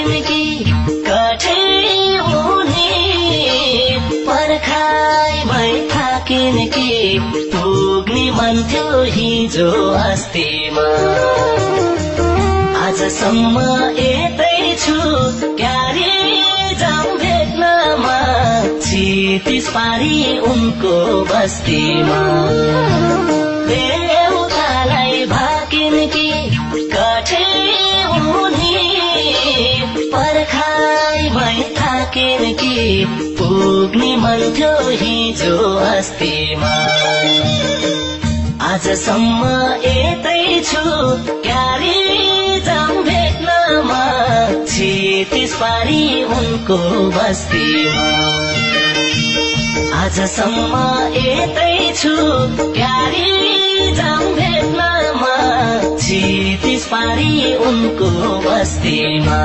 भागिन् कि कठै हुने पर्खाइ भई थाकिन् कि पुग्ने मन थियो हिजो अस्तिमा आजसम्म यतै छु क्यारे जाउँ भेट्नमा क्षितिज पारी उनको बस्तीमा देउतालाई भागिन् कि कठै हुने पर्खाइ भई थाकिन् कि पुग्ने मन थियो हिजो अस्तिमा आजसम्म यतै छु क्यारे जाउँ भेट्नमा क्षितिज पारी उनको बस्तीमा आजसम्म यतै छु क्यारे जाउँ भेट्नमा क्षितिज पारी उनको बस्तीमा